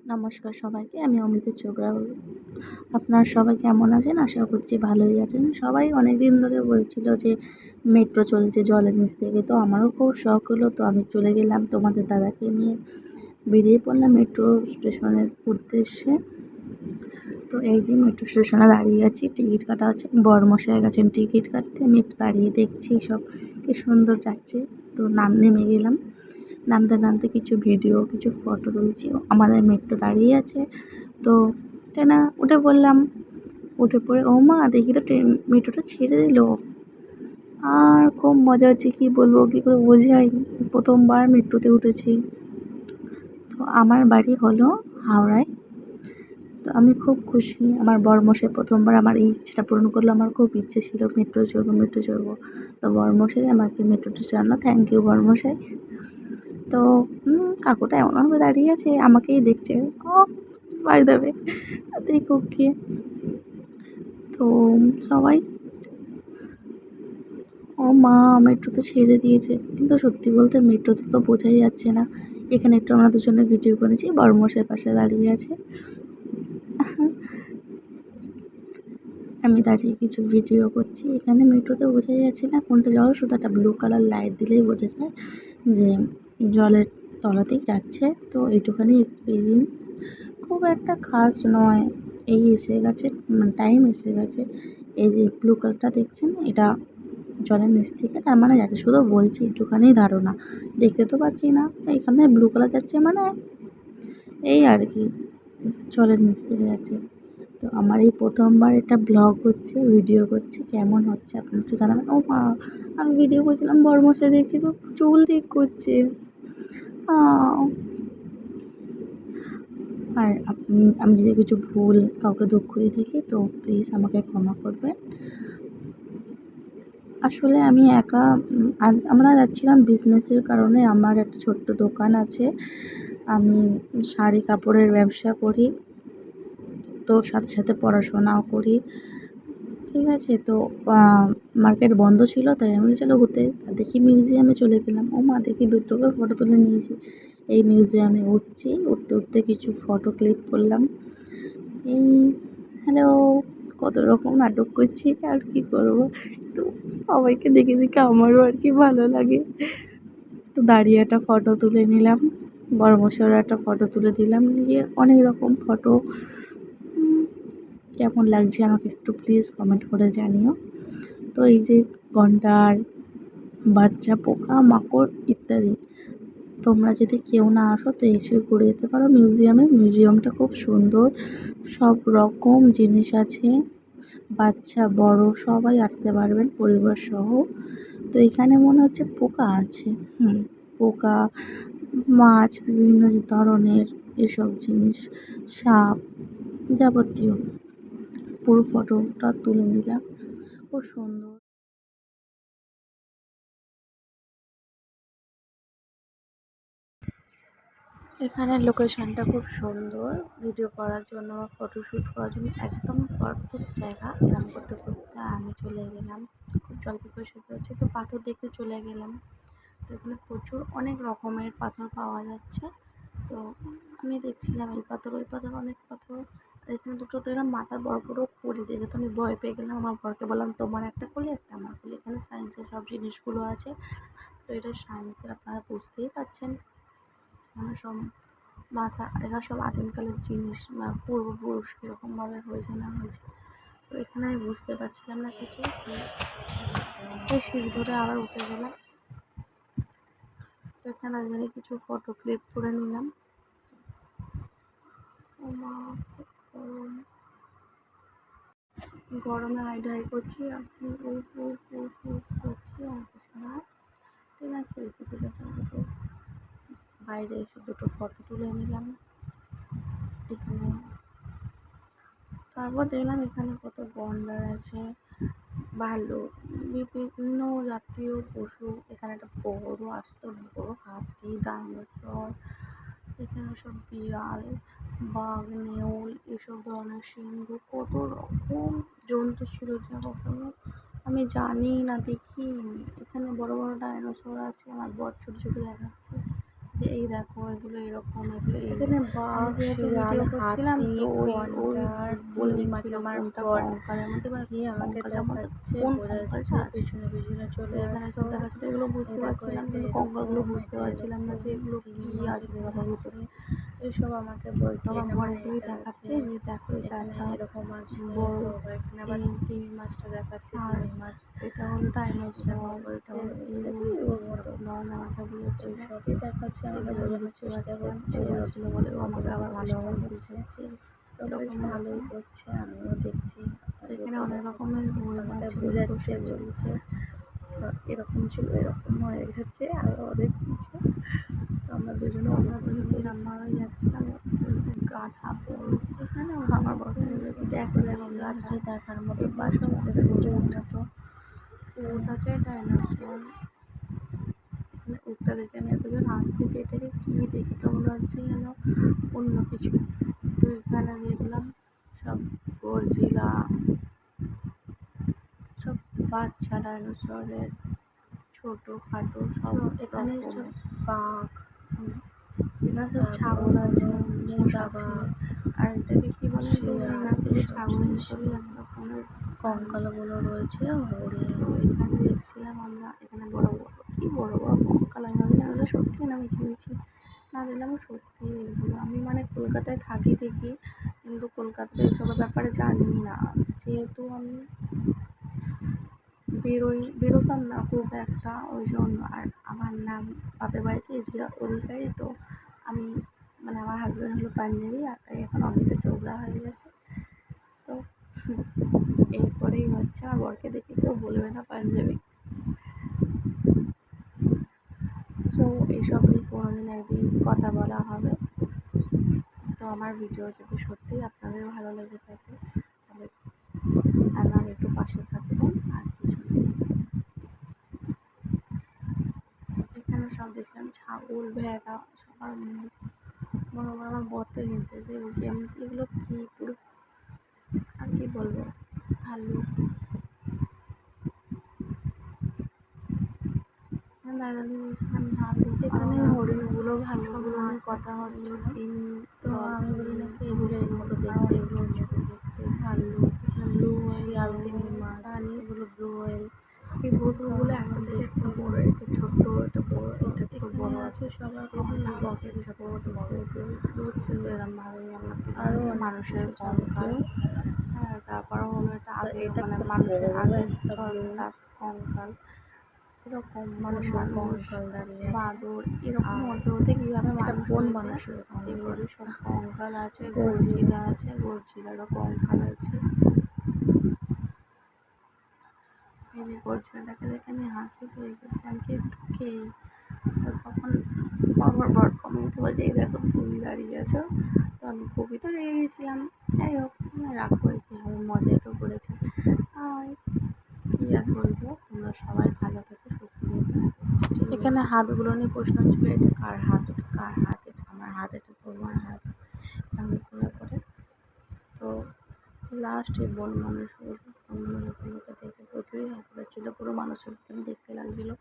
নমস্কার সবাইকে। আমি অমিতা চোপড়া। আপনারা সবাই কেমন আছেন? আশা করছি ভালোই আছেন। সবাই অনেকদিন ধরে বলছিল যে মেট্রো চলছে জলের নিচ থেকে। তো আমারও খুব শখ হলো। তো আমি চলে গেলাম তোমাদের দাদাকে নিয়ে। বেরিয়ে পড়লাম মেট্রো স্টেশনের উদ্দেশ্যে। তো এই যে মেট্রো স্টেশনে দাঁড়িয়ে আছি, টিকিট কাটা হচ্ছে। বরমশাই গেছেন টিকিট কাটতে। আমি একটু দাঁড়িয়ে দেখছি সব কি সুন্দর যাচ্ছে। তো নেমে গেলাম। নামতে নামতে কিছু ভিডিও, কিছু ফটো তুলছি। আমাদের মেট্রো দাঁড়িয়ে আছে। তো না উঠে পড়লাম। উঠে পড়ে ও মা দেখি তো মেট্রোটা ছেড়ে দিল। আর খুব মজা হচ্ছে, কী বলবো, কী করে বোঝাই। প্রথমবার মেট্রোতে উঠেছি। তো আমার বাড়ি হলো হাওড়ায়। তো আমি খুব খুশি। আমার বরমশাই প্রথমবার আমার এই ইচ্ছেটা পূরণ করলো। আমার খুব ইচ্ছে ছিল মেট্রো চড়বো, মেট্রো চড়বো। তো বরমশাই আমাকে মেট্রোটা চালানো। থ্যাংক ইউ বরমশাই। তো কাকুটা এমনভাবে দাঁড়িয়ে আছে, আমাকেই দেখছে। ও বাই দেবে, দেখুক কি। তো সবাই ও মা মেট্রো তো ছেড়ে দিয়েছে। কিন্তু সত্যি বলতে মেট্রোতে তো বোঝাই যাচ্ছে না। এখানে একটু আমরা দুজনে ভিডিও করেছি, বড়মশাইয়ের পাশে দাঁড়িয়ে আছে। আমি দাঁড়িয়ে কিছু ভিডিও করছি। এখানে মেট্রোতে বোঝাই যাচ্ছে না কোনটা জল, শুধু একটা ব্লু কালার লাইট দিলেই বোঝা যায় যে জলের তলাতেই যাচ্ছে। তো এইটুখানি এক্সপিরিয়েন্স, খুব একটা খাস নয়। এই এসে গেছে, টাইম এসে গেছে। এই যে ব্লু কালারটা দেখছেন, এটা জলের নিচ থেকে তার মানে যাচ্ছে। শুধু বলছি, একটুখানি ধারণা, দেখতে তো পাচ্ছি না। এখানে ব্লু কালার যাচ্ছে মানে এই আর কি, জলের নিচ থেকে যাচ্ছে। তো আমার এই প্রথমবার এটা ব্লগ হচ্ছে, ভিডিও করছি। কেমন হচ্ছে আপনি একটু জানাবেন। ও মা, আমি ভিডিও করছিলাম, বড়মশাই দেখছি তো চুল ঠিক করছে। আর আমি যদি কিছু ভুল কাউকে দুঃখ দিয়ে থাকি তো প্লিজ আমাকে ক্ষমা করবেন। আসলে আমি একা, আমরা যাচ্ছিলাম বিজনেসের কারণে। আমার একটা ছোট্ট দোকান আছে। আমি শাড়ি কাপড়ের ব্যবসা করি। তো সাথে সাথে পড়াশোনাও করি। ঠিক আছে। তো মার্কেট বন্ধ ছিল, তাই আমি চলো ঘুরতে। দেখি মিউজিয়ামে চলে গেলাম। ও মা দেখি 2 করে ফটো তুলে নিয়েছি। এই মিউজিয়ামে উঠছি, উঠতে উঠতে কিছু ফটো ক্লিক করলাম। এই হ্যালো, কত রকম নাটক করছি, আর কি করবো। একটু সবাইকে দেখে দেখে আমারও আর কি ভালো লাগে। তো দাঁড়িয়ে একটা ফটো তুলে নিলাম, বড়মশাইয়ের একটা ফটো তুলে দিলাম, নিজের অনেক রকম ফটো। কেমন লাগছে আমাকে একটু প্লিজ কমেন্ট করে জানিও। তো এই যে গন্ডার, বাচ্চা পোকা মাকড় ইত্যাদি, তোমরা যদি কেউ না আসো তো এসে ঘুরে যেতে পারো মিউজিয়ামে। মিউজিয়ামটা খুব সুন্দর, সব রকম জিনিস আছে। বাচ্চা বড় সবাই আসতে পারবেন পরিবার সহ। তো এখানে মনে হচ্ছে পোকা আছে, পোকা, মাছ, বিভিন্ন ধরনের এসব জিনিস, সাপ, যাবতীয়। পুরো ফটোটা তুলে নিলাম, খুব সুন্দর। এখানের লোকেশনটা খুব সুন্দর ভিডিও করার জন্য, ফটোশ্যুট করার জন্য একদম পারফেক্ট জায়গা। এরম করতে করতে আমি চলে গেলাম, খুব জল পিপাসা পেয়েছে তো পাথর দেখতে চলে গেলাম। তো এখানে প্রচুর অনেক রকমের পাথর পাওয়া যাচ্ছে। তো আমি দেখছিলাম এই পাথর ওই পাথর, অনেক পাথর। আর এখানে দুটো দেখলাম মাথার বড় বড় খুলি, দেখে তো আমি ভয় পেয়ে গেলাম। আমার বরকে বললাম তোমার একটা খুলি, একটা আমার খুলি। এখানে সায়েন্সের সব জিনিসগুলো আছে। তো এটা সায়েন্সের, আপনারা বুঝতেই পারছেন। এখানে সব মাথা, এরা সব আদিমকালের জিনিস, পূর্বপুরুষ কীরকমভাবে হয়েছে না হয়েছে। তো এখানে আমি বুঝতে পারছিলাম না কিছু। এই সিঁড়ি ধরে আবার উঠে গেলাম। তো এখানে আমি কিছু ফটো ক্লিক করে নিলাম। ও মা, গরম, গরমে হাই করছি আর কি, উফ উফ উফ উফ করছি আর কিছু না। ঠিক আছে, সেলফি তুলে ফেলবো। বাইরে এসে দুটো ফটো তুলে নিলাম এখানে। তারপর দেখলাম এখানে কত গন্ডার আছে, ভাল্লুক, বিভিন্ন জাতীয় পশু। এখানে একটা বড় আস্ত বড় হাতি, ডাইনোসর, এখানে সব বিড়াল, বাঘ, নেউল, এসব ধরনের সিংহ, কত রকম জন্তু ছিল যা কখনো আমি জানি না, দেখিনি। এখানে বড় বড় ডাইনোসর আছে, আমার বর ছোটো ছোটো দেখাচ্ছে যে এই দেখো এগুলো এরকম, এগুলো এই। এখানে আমি বাঘ, যেহেতু শিয়াল, ভিডিও করছিলাম হাতি, তো ওই গন্ডার, বলে তিমি মাছ দিচ্ছিল আমার কোনটা বর কঙ্কালের মধ্যে, মানে গিয়ে আমাকে কঙ্কালের মধ্যে দেখাচ্ছে, কোন বোঝাচ্ছে, কঙ্কালটা আছে। পেছনে পেছনে তো চলে এখানে আসো। সব দেখাচ্ছিল, এগুলো বুঝতে এই দেখো পারছিলাম এই যে কিন্তু কঙ্কালগুলো এরকম, এই বুঝতে যে পারছিলাম না এরকম, যে এগুলো তিমি কি মাছ আছে এখানে বাবার আছে, ভিতরে। এসব আমাকে তো বলছে। আমার এটা বর মানে এগুলোই এটা আছে, দেখাচ্ছে যে দেখো এটা এখানে একটা এরকম আছে। বড় তো এখানে আবার এই তিমি মাছটা দেখাচ্ছে, ষাঁড়, তিমি মাছ। এটা হলো দেখো ডাইনোসর, এটা বলছে, হলো এই ঠিক আছে, ওই ওর সেই কত মতো ধরনের আমাকে ওই বোঝাচ্ছিল। সবই দেখাচ্ছে, আমাকে এগুলো আমি বোঝানোর বুঝতে চেষ্টা পারছিলাম, ও করছে, বলেছিল বলে ও আমাকে বোঝানোর আবার চেষ্টা ভালোভাবে করছে। বুঝাচ্ছে তো বেশ এরকম ভালোই এরকম। করছে, আমিও দেখছি। তো ভালো এখানে করে অনেক হচ্ছে, রকমের হরিণ আমাকে আছে, বোঝাচ্ছে, বসেছে। বলছে তো এরকম ছিল, এরকম হয়ে গেছে, আরো অনেক কিছু। তো আমরা দুজনে আমরা ওরকম দুজনে করে রান্না হয়ে যাচ্ছিলাম, গাধা বড়। এখানে আমার অনেক বরকে বলেছি দেখো দেখো গাধা, আছে দেখার মতো, এগুলো বাঘ সব আছে, আমাকে বোঝানোর উট, মতো। উট আছে, ডাইনোসর। এখানে উটটা দেখে আমি এতজন হাসছি যে এটাকে কী দেখে তো মনে হচ্ছে যেন অন্য কিছু। তো এখানে দেখলাম সব গরজিলা, সব বাচ্চা ডাইনোসরের ছোটো খাটো সব এখানে সব রকমের। বাঘ, এখানে সব তারপর ছাগল আছে, হলো মোষ আছে, চিতাবাঘ, আর এটাকে কি বলেন তো শিয়াল, নাকি যে এসব ছাগলের জিনিস, ভিতরেই এক রকমের কঙ্কালগুলো রয়েছে, হরিণ। তো এখানে দেখছিলাম আমরা, এখানে বড় বড় কি বড় বড় কঙ্কাল, আমি ভাবছিলাম এগুলো সত্যি না মিছি মিছি, না দিলাম সত্যি এগুলো। আমি মানে কলকাতায় থাকি দেখি, কিন্তু কলকাতাতে এসবের ব্যাপারে জানি না, যেহেতু আমি বেরোতাম না খুব একটা ওই জন্য। আর আমার নাম বাপের বাড়িতে রিয়া অধিকারী, তো আমি মানে আমার হাজব্যান্ড হলো পাঞ্জাবি, আর তাই এখন অমিতা চোপড়া হয়ে গেছে। তো এরপরেই হচ্ছে আমার বরকে দেখে কেউ বলবে না পাঞ্জাবি। সো এইসব নিয়ে কোনোদিন একদিন কথা বলা হবে। তো আমার ভিডিও যদি সত্যিই আপনাদের ভালো লেগে থাকে তাহলে আমার একটু পাশে থাকবেন, আর কিছু না। এখানে সব দেখছিলাম ছাগল, ভেড়া, সবার মুখ বড় বড়। আমার বর তো হেসে যে বলছি, আমি এগুলো কী পুরো, আর কি বলবো, ভাল্লুক। দাদাকে বলছিলাম ভাল্লুক, এখানে আর হরিণগুলো, সব ভাল্লুকগুলো মাছ নিয়ে কথা আছে, এগুলো হচ্ছিল। তিমি, তো আমি বলি ডলফিন, নাকি এগুলো এর মতো আর দেখতে, অনেক এগুলোর কিছু। মতো দেখতে, ভাল্লুক, এখানে ব্লু হোয়েল, শিয়াল, তিমি ভুতুড় মাছ, প্রাণী। এগুলো ব্লু হোয়েল। এই তো ভুতুড়গুলো আমার একটা থেকে দেখতে একটা বড়, একটা ছোট্ট, একটা বড়, তো এটা একটু এখানে বড় আছে আছে। সবার দেখুন না কঙ্কাল, বকের ছোট ছোট বড়, বড়, তো এরমভাবেই আমরা আরও দেখি অনেক মানুষের কিছু কঙ্কাল। যাবতীয়। হ্যাঁ, তারপরে হলো এটা তো আগে এটা মানে খুব মানুষের বড় আগে একটা ব্লু, তার কঙ্কাল, এরকম বন মানুষের মানুষ, কঙ্কাল দাঁড়িয়ে আছে। বাদর, এরকম আর হতে হতে কীভাবে এটা মানুষ বন হয়েছে মানুষের কঙ্কাল, সেগুলোরই সব কঙ্কাল আছে। গর্জিলা। গরজিলা আছে, গরজিলারও কঙ্কাল আছে। এই যে গরজিলাটাকে দেখে আমি হাসি পেয়ে গেছি, আমি যে একটু খেয়ে। তো তখন আমার বর কমেন্ট বলছে এই দেখো তুমি দাঁড়িয়ে আছো। তো আমি খুবই তো রেগে গেছিলাম, যাই হোক রাগ করে কী হবে, মজাই তো করেছে। আর কী আর বলবো, তোমরা সবাই ভালো থেকো, সুস্থ থেকো। এখানে হাতগুলো নিয়ে প্রশ্ন ছিল, এটা কার হাত, ওটা কার হাত, এটা আমার হাত, এটা তোমার হাত, এমন করে। তো লাস্ট এই বন মানুষগুলোকে দেখে প্রচুরই হাসি পাচ্ছিলো, পুরো মানুষের মতন দেখতে লাগছিলো,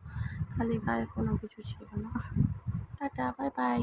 খালি গায়ে কোনো কিছু ছিল না। Tata, bye bye.